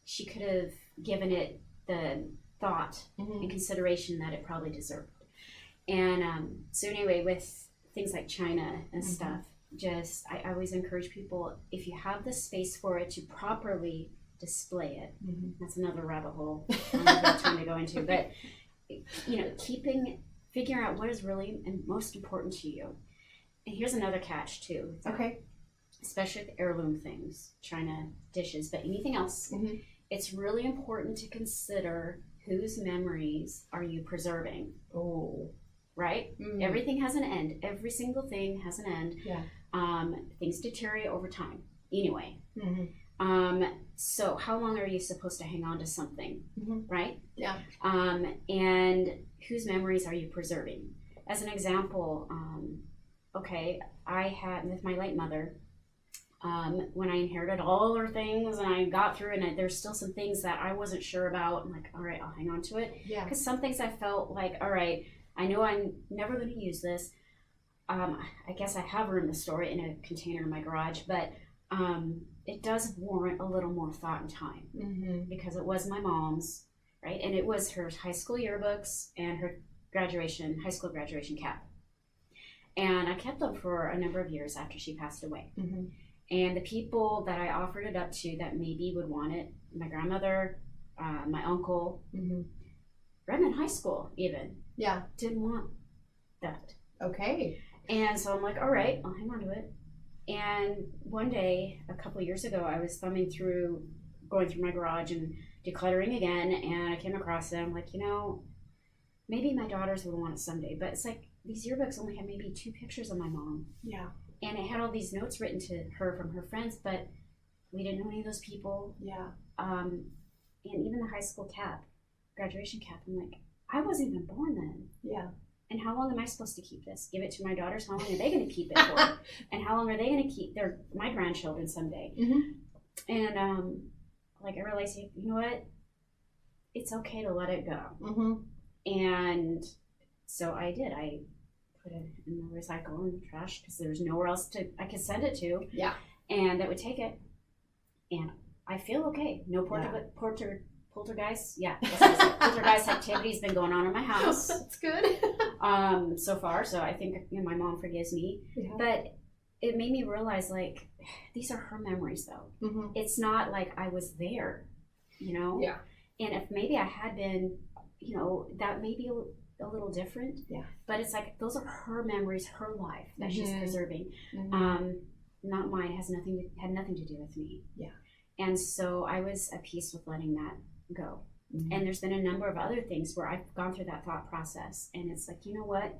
she could have given it the thought and consideration that it probably deserved. And so anyway, with things like china and stuff, just I always encourage people, if you have the space for it, to properly display it. That's another rabbit hole I'm not have time to go into, but you know, figuring out what is really and most important to you. And here's another catch too. Especially with heirloom things, china, dishes, but anything else, it's really important to consider whose memories are you preserving. Right? Everything has an end. Every single thing has an end. Things deteriorate over time anyway. So how long are you supposed to hang on to something? Right? And whose memories are you preserving? As an example, I had with my late mother, when I inherited all her things and I got through, and there's still some things that I wasn't sure about. I'm like, all right, I'll hang on to it. Because some things I felt like, all right, I know I'm never going to use this. I guess I have room to store it in a container in my garage, but it does warrant a little more thought and time because it was my mom's, right? And it was her high school yearbooks and her high school graduation cap. And I kept them for a number of years after she passed away. And the people that I offered it up to that maybe would want it, my grandmother, my uncle, right in high school even, didn't want that. And so I'm like, all right, I'll hang on to it. And one day, a couple of years ago, I was going through my garage and decluttering again, and I came across it. I'm like, you know, maybe my daughters will want it someday, but it's like these yearbooks only have maybe 2 pictures of my mom. And it had all these notes written to her from her friends, but we didn't know any of those people. And even the high school cap, graduation cap, I'm like, I wasn't even born then. and how long am I supposed to keep this? Give it to my daughters? How long are they going to keep it for? And how long are they going to keep my grandchildren someday? And like I realized, you know what? It's okay to let it go. And so I did. I put it in the recycle and trash because there's nowhere else I could send it to. Yeah. And that would take it. And I feel okay. No poltergeist. Yeah. Poltergeist activity has been going on in my house. That's good. So far. So I think my mom forgives me. Yeah. But it made me realize, like, these are her memories, though. It's not like I was there, Yeah. And if maybe I had been, that may be a little different. Yeah. But it's like, those are her memories, her life that she's preserving. Not mine. Had nothing to do with me. Yeah. And so I was at peace with letting that go. And there's been a number of other things where I've gone through that thought process, and it's like, you know what?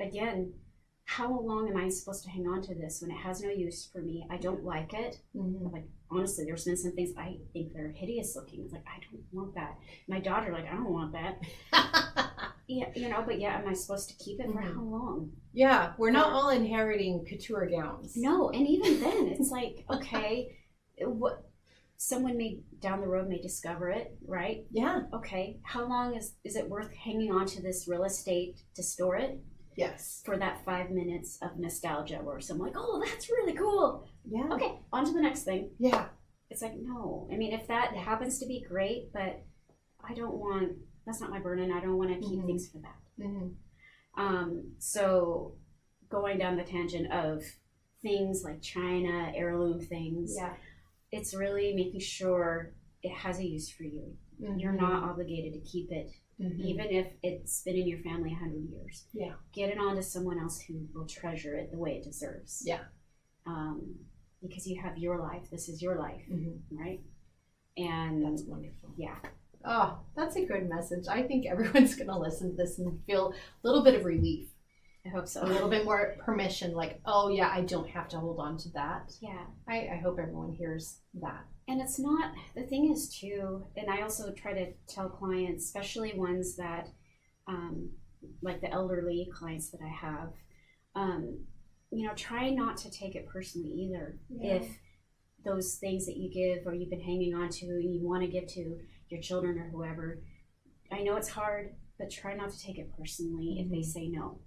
Again, how long am I supposed to hang on to this when it has no use for me? I don't like it. Like, honestly, there's been some things I think they're hideous looking. It's like, I don't want that. My daughter, like, I don't want that. Yeah, but yeah, am I supposed to keep it for how long? Yeah, we're not all inheriting couture gowns. No, and even then, it's like, okay, someone down the road may discover it, right? Yeah. Okay, how long is it worth hanging on to this real estate to store it? Yes. For that 5 minutes of nostalgia where someone like, oh, that's really cool. Yeah. Okay, on to the next thing. Yeah. It's like, no. I mean, if that happens to be great, but that's not my burden. I don't want to keep things for that. So going down the tangent of things like China, heirloom things, it's really making sure it has a use for you. You're not obligated to keep it. Even if it's been in your family 100 years. Yeah. Get it on to someone else who will treasure it the way it deserves. Yeah. Because you have your life. This is your life, right? And that's wonderful. Yeah. Oh, that's a good message. I think everyone's going to listen to this and feel a little bit of relief. I hope so. A little bit more permission, like, oh yeah, I don't have to hold on to that. Yeah. I hope everyone hears that. And it's not, the thing is too, and I also try to tell clients, especially ones that, like the elderly clients that I have, try not to take it personally either. Yeah. If those things that you give or you've been hanging on to and you want to give to your children or whoever, I know it's hard, but try not to take it personally if they say no.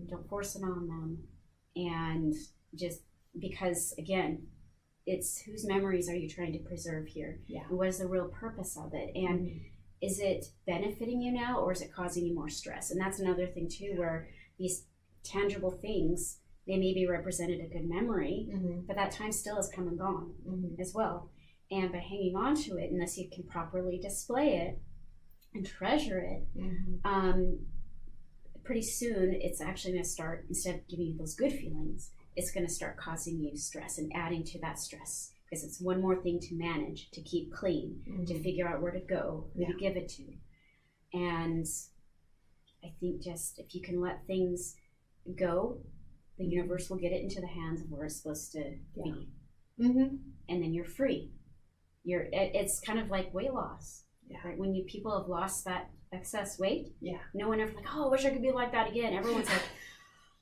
Don't force it on them. And just because, again, it's whose memories are you trying to preserve here? Yeah. And what is the real purpose of it? And is it benefiting you now, or is it causing you more stress? And that's another thing too, where these tangible things, they may be represented a good memory, but that time still has come and gone as well. And by hanging on to it, unless you can properly display it and treasure it, pretty soon it's actually going to start, instead of giving you those good feelings, it's going to start causing you stress and adding to that stress, because it's one more thing to manage, to keep clean, to figure out where to go, who to give it to. And I think just if you can let things go, the universe will get it into the hands of where it's supposed to be. And then you're free. It's kind of like weight loss. Yeah. Right? When people have lost that excess weight, no one ever like, oh, I wish I could be like that again. Everyone's like,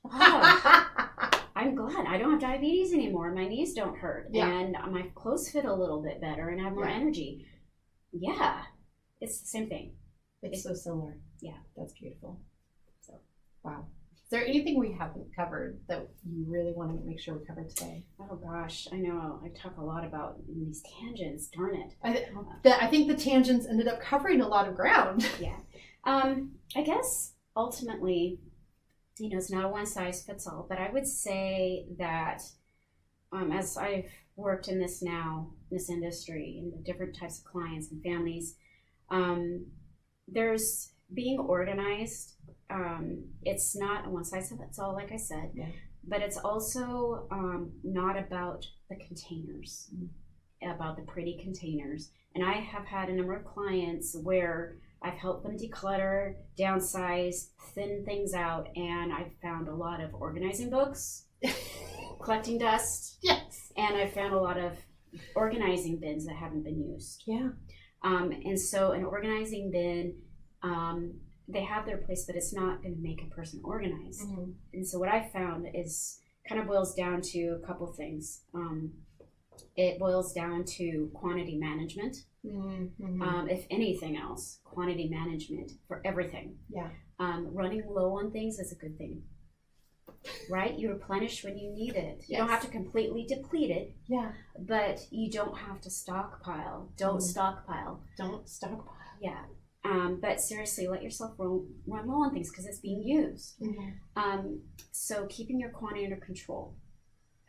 oh, I'm glad I don't have diabetes anymore. My knees don't hurt, and my clothes fit a little bit better, and I have more energy. Yeah, it's the same thing. It's so similar. Yeah, that's beautiful. So, wow. Is there anything we haven't covered that you really want to make sure we cover today? Oh gosh, I know. I talk a lot about these tangents. Darn it. I think the tangents ended up covering a lot of ground. Yeah. I guess ultimately, it's not a one size fits all, but I would say that as I've worked in this industry, and the different types of clients and families, there's being organized. It's not a one size fits all, like I said, but it's also not about the containers, about the pretty containers. And I have had a number of clients where I've helped them declutter, downsize, thin things out, and I've found a lot of organizing books, collecting dust, and I've found a lot of organizing bins that haven't been used. Yeah. And so an organizing bin, they have their place, but it's not going to make a person organized. And so what I found is kind of boils down to a couple things. It boils down to quantity management. If anything else, quantity management for everything. Yeah. Running low on things is a good thing, right? You replenish when you need it. You don't have to completely deplete it. Yeah. But you don't have to stockpile. Don't stockpile. Don't stockpile. Yeah. But seriously, let yourself run low on things because it's being used. So keeping your quantity under control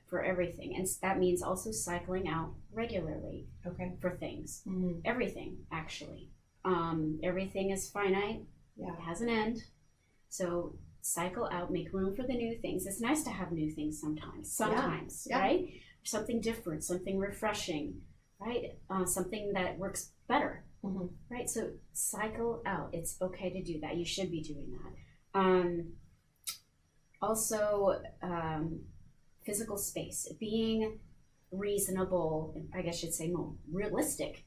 for everything. And that means also cycling out regularly for things. Everything, actually. Everything is finite. Yeah. It has an end. So cycle out, make room for the new things. It's nice to have new things sometimes, right? Something different, something refreshing, right? Something that works better. Right, so cycle out. It's okay to do that. You should be doing that. Also, physical space, being reasonable, I guess I should say more realistic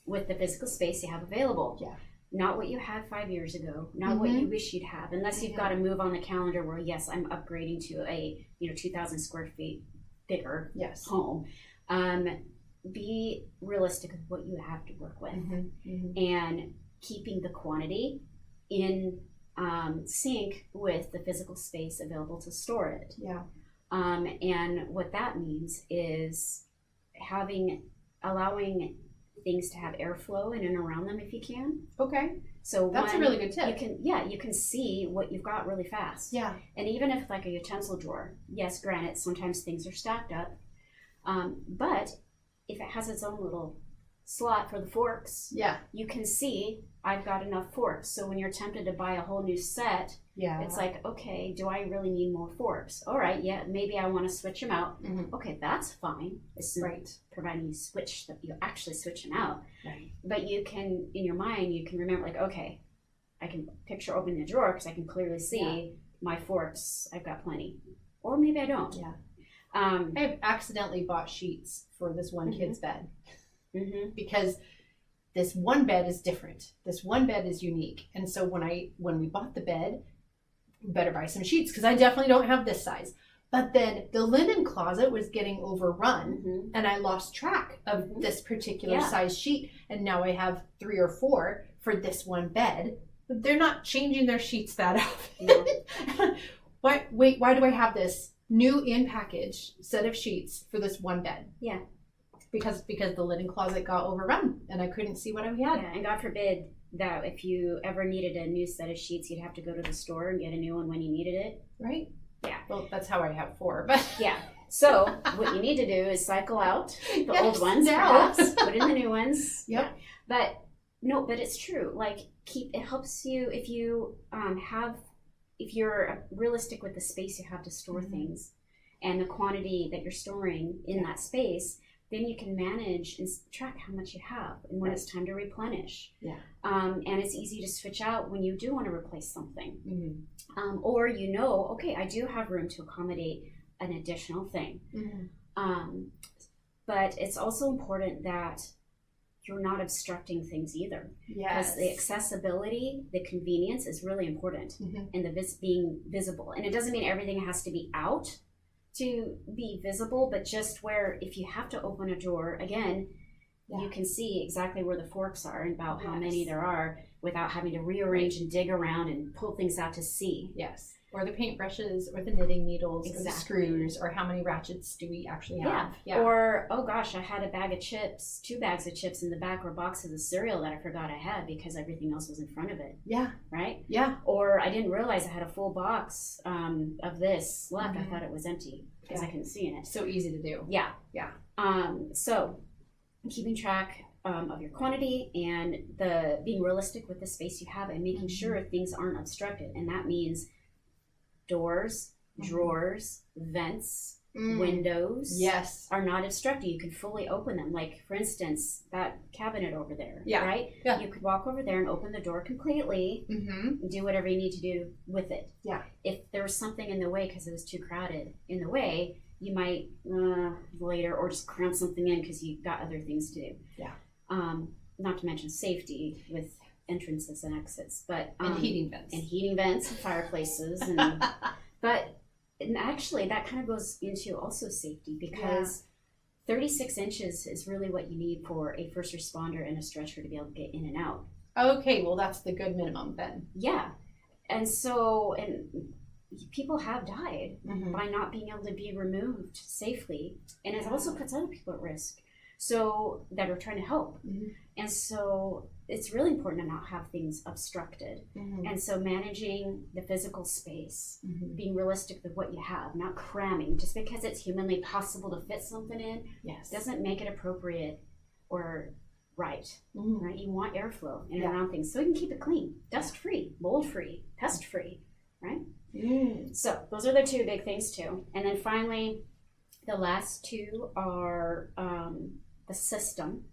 with the physical space you have available. Yeah. Not what you had 5 years ago, not what you wish you'd have, unless you've got to move on the calendar where, yes, I'm upgrading to a 2,000 square feet bigger home. Be realistic with what you have to work with and keeping the quantity in sync with the physical space available to store it. Yeah. And what that means is allowing things to have airflow in and around them if you can. Okay. So that's a really good tip. You can see what you've got really fast. Yeah. And even if like a utensil drawer, yes, granted, sometimes things are stacked up, but if it has its own little slot for the forks, you can see I've got enough forks. So when you're tempted to buy a whole new set, it's like, okay, do I really need more forks? All right, maybe I want to switch them out. Okay, that's fine. It's providing you actually switch them out. Right. But you can, in your mind, you can remember like, okay, I can picture opening the drawer because I can clearly see my forks. I've got plenty. Or maybe I don't. Yeah. I've accidentally bought sheets for this one kid's bed because this one bed is different. This one bed is unique. And so when we bought the bed, we better buy some sheets because I definitely don't have this size. But then the linen closet was getting overrun and I lost track of this particular size sheet. And now I have 3 or 4 for this one bed. But they're not changing their sheets that often. No. Why do I have this new in package set of sheets for this one bed? Yeah. Because the linen closet got overrun and I couldn't see what I had. Yeah, and God forbid that if you ever needed a new set of sheets, you'd have to go to the store and get a new one when you needed it. Right. Yeah. Well, that's how I have 4. But yeah. So what you need to do is cycle out the old ones, perhaps, put in the new ones. Yep. Yeah. But it's true. Like it helps you if you if you're realistic with the space you have to store things and the quantity that you're storing in that space, then you can manage and track how much you have and when it's time to replenish. Yeah. And it's easy to switch out when you do want to replace something. Or okay, I do have room to accommodate an additional thing. But it's also important that you're not obstructing things either. Yes. Because the accessibility, the convenience is really important and being visible. And it doesn't mean everything has to be out to be visible, but just where if you have to open a drawer, again, you can see exactly where the forks are and about how many there are without having to rearrange and dig around and pull things out to see. Yes. Or the paintbrushes or the knitting needles or the screws or how many ratchets do we actually have. Yeah. Or, oh gosh, I had a bag of chips, 2 bags of chips in the back or boxes of cereal that I forgot I had because everything else was in front of it. Yeah. Right? Yeah. Or I didn't realize I had a full box of this left. I thought it was empty because I couldn't see in it. So easy to do. Yeah. Yeah. So keeping track of your quantity and being realistic with the space you have and making sure things aren't obstructed. And that means doors, drawers, vents, windows are not obstructed. You can fully open them. Like, for instance, that cabinet over there, right? Yeah. You could walk over there and open the door completely and do whatever you need to do with it. Yeah. If there was something in the way because it was too crowded in the way, you might later or just cram something in because you've got other things to do. Yeah. Not to mention safety with entrances and exits, but and heating vents, and fireplaces, and actually that kind of goes into also safety, because 36 inches is really what you need for a first responder and a stretcher to be able to get in and out. Okay, well that's the good minimum then. Yeah, and people have died by not being able to be removed safely, and it also puts other people at risk, so that are trying to help. And so it's really important to not have things obstructed. And so managing the physical space, being realistic with what you have, not cramming. Just because it's humanly possible to fit something in doesn't make it appropriate or right. Right? You want airflow in and around things so you can keep it clean, dust free, mold free, pest free, right? So those are the two big things too. And then finally, the last two are the system.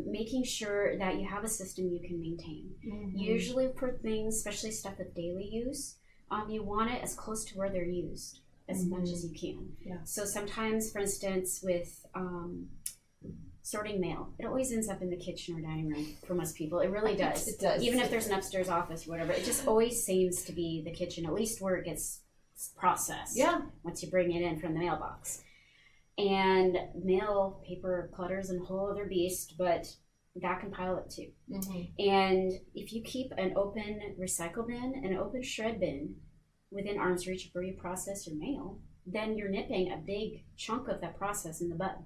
Making sure that you have a system you can maintain. Usually for things, especially stuff with daily use, you want it as close to where they're used as much as you can. So sometimes, for instance, with sorting mail, it always ends up in the kitchen or dining room for most people. It really does. It does. Even if there's an upstairs office or whatever, it just always seems to be the kitchen, at least where it gets processed once you bring it in from the mailbox. And mail, paper, clutter's a whole other beast, but that can pile up too. And if you keep an open recycle bin and an open shred bin within arm's reach of where you process your mail, then you're nipping a big chunk of that process in the bud.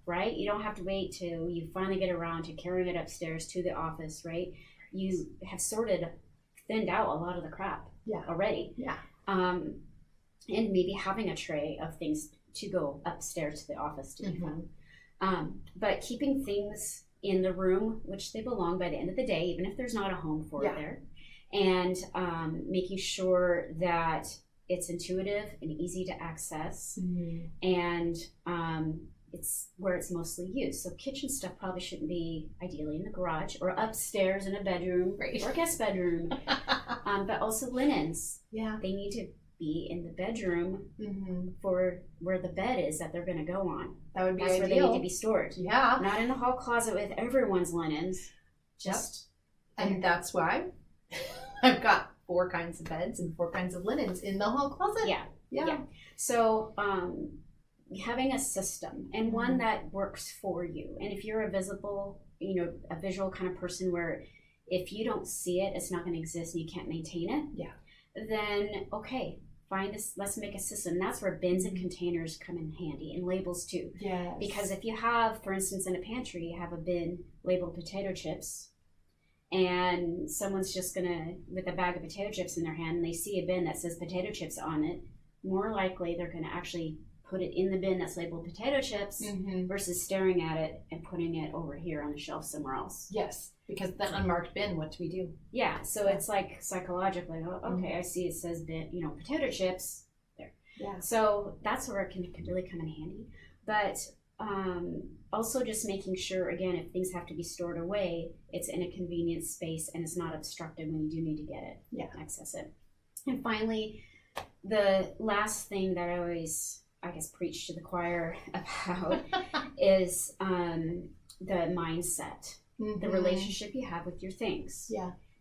Right? You don't have to wait till you finally get around to carrying it upstairs to the office, right? You have thinned out a lot of the crap already. And maybe having a tray of things to go upstairs to the office to be fun. But keeping things in the room, which they belong by the end of the day, even if there's not a home for it there, and making sure that it's intuitive and easy to access, and it's where it's mostly used. So kitchen stuff probably shouldn't be ideally in the garage or upstairs in a bedroom or guest bedroom. But also linens. They need to be in the bedroom for where the bed is that they're going to go on. That would be That's ideal. where they need to be stored. Not in the hall closet with everyone's linens. And that's why I've got 4 kinds of beds and 4 kinds of linens in the hall closet. So having a system, and one that works for you. And if you're a visual kind of person where if you don't see it, it's not going to exist and you can't maintain it, then let's make a system. That's where bins and containers come in handy, and labels too. Because if you have, for instance, in a pantry, you have a bin labeled potato chips, and someone's just gonna, with a bag of potato chips in their hand, and they see a bin that says potato chips on it, more likely they're gonna actually put it in the bin that's labeled potato chips versus staring at it and putting it over here on the shelf somewhere else. Because the unmarked bin, what do we do? So it's like psychologically, okay, I see it says bin, potato chips there. So that's where it can really come in handy. But also just making sure, again, if things have to be stored away, it's in a convenient space and it's not obstructed when you do need to get it, access it. And finally, the last thing that I always, preach to the choir about is the mindset. The relationship you have with your things.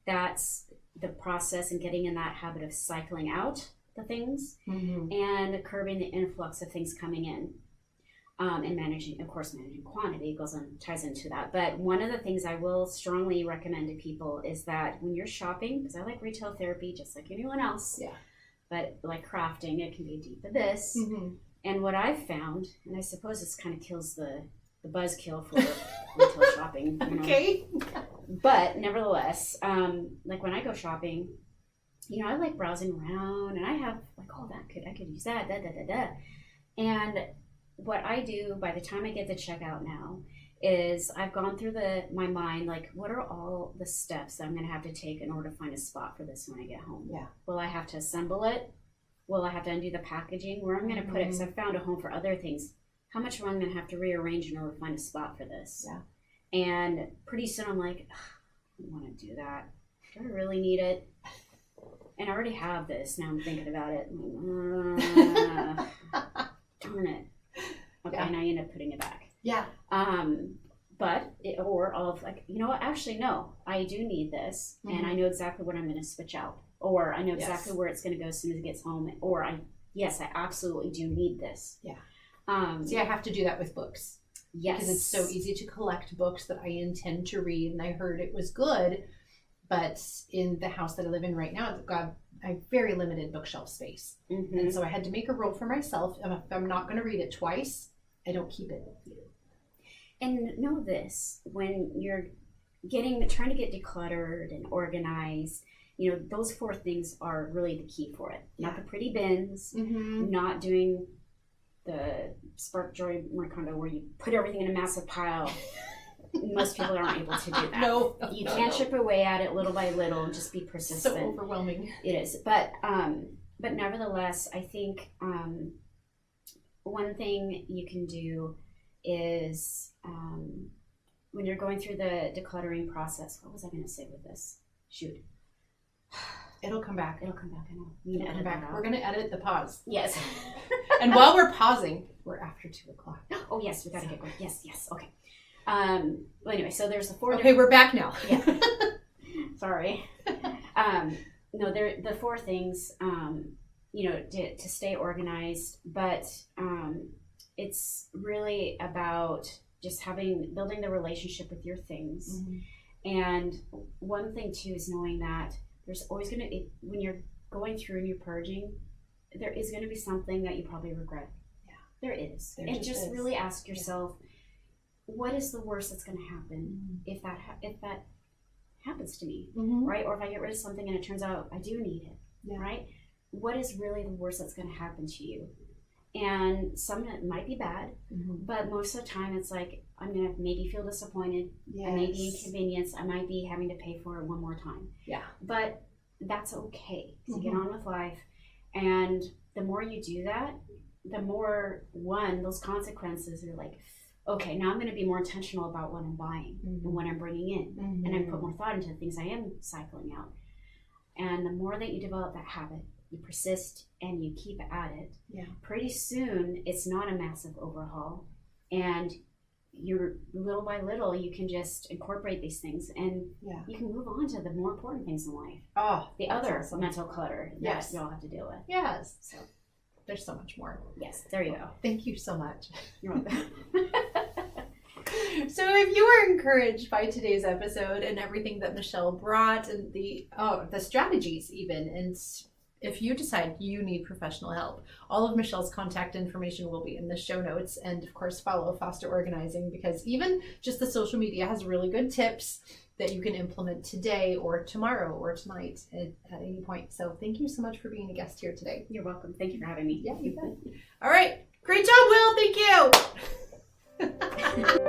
That's the process, and getting in that habit of cycling out the things and curbing the influx of things coming in. And managing quantity ties into that. But one of the things I will strongly recommend to people is that when you're shopping, because I like retail therapy just like anyone else, but like crafting, it can be a deep abyss. And what I've found, and I suppose this kind of kills the buzzkill for retail shopping. But nevertheless, like when I go shopping, I like browsing around, and I have like, I could use that, And what I do by the time I get to checkout now is I've gone through my mind, like, what are all the steps that I'm going to have to take in order to find a spot for this when I get home? Will I have to assemble it? Will I have to undo the packaging? Where I'm going to put it? Because I've found a home for other things. How much am I going to have to rearrange in order to find a spot for this? And pretty soon I'm like, I don't want to do that. Do I really need it? And I already have this. Now I'm thinking about it. Darn it. Okay, now you end up putting it back. or of like, you know what, actually, no, I do need this, and I know exactly what I'm going to switch out, or I know exactly where it's going to go as soon as it gets home, or I absolutely do need this. Yeah. See, I have to do that with books. Yes. Because it's so easy to collect books that I intend to read, and I heard it was good, but in the house that I live in right now, I have very limited bookshelf space. And so I had to make a rule for myself. If I'm not going to read it twice, I don't keep it. And know this, when you're trying to get decluttered and organized, you know, those 4 things are really the key for it. Not the pretty bins, not doing the Spark Joy Mercando where you put everything in a massive pile. Most people aren't able to do that. No. You can't chip away at it little by little and just be persistent. So overwhelming. It is. But nevertheless, I think one thing you can do is when you're going through the decluttering process, what was I going to say with this? Shoot. It'll come back. I know. It'll come back. We're going to edit the pause. Yes. And while we're pausing, we're after 2 o'clock. Oh, yes. We got to get going. Yes. Okay. Well, anyway, so there's the 4 Okay, we're back now. Yeah. Sorry. No, the 4 things, you know, to stay organized, but it's really about just building the relationship with your things. And one thing too is knowing that there's always when you're going through and you're purging, there is going to be something that you probably regret. Yeah, there is. And just really ask yourself, what is the worst that's going to happen if that happens to me, right? Or if I get rid of something and it turns out I do need it, right? What is really the worst that's going to happen to you? And some of it might be bad, but most of the time it's like, I'm going to maybe feel disappointed. I may be inconvenienced. I might be having to pay for it one more time. Yeah. But that's okay to get on with life. And the more you do that, the more, those consequences are like, okay, now I'm going to be more intentional about what I'm buying and what I'm bringing in. And I put more thought into the things I am cycling out. And the more that you develop that habit, you persist and you keep at it, pretty soon it's not a massive overhaul. And you're little by little, you can just incorporate these things and you can move on to the more important things in life. Oh, the other mental clutter that y'all have to deal with. Yes. So there's so much more. Yes, there you go. Thank you so much. You're welcome. So if you were encouraged by today's episode and everything that Michelle brought and the strategies even, and if you decide you need professional help, all of Michelle's contact information will be in the show notes. And of course, follow Foster Organizing, because even just the social media has really good tips that you can implement today or tomorrow or tonight at any point. So thank you so much for being a guest here today. You're welcome. Thank you for having me. Yeah, you bet. All right. Great job, Will. Thank you.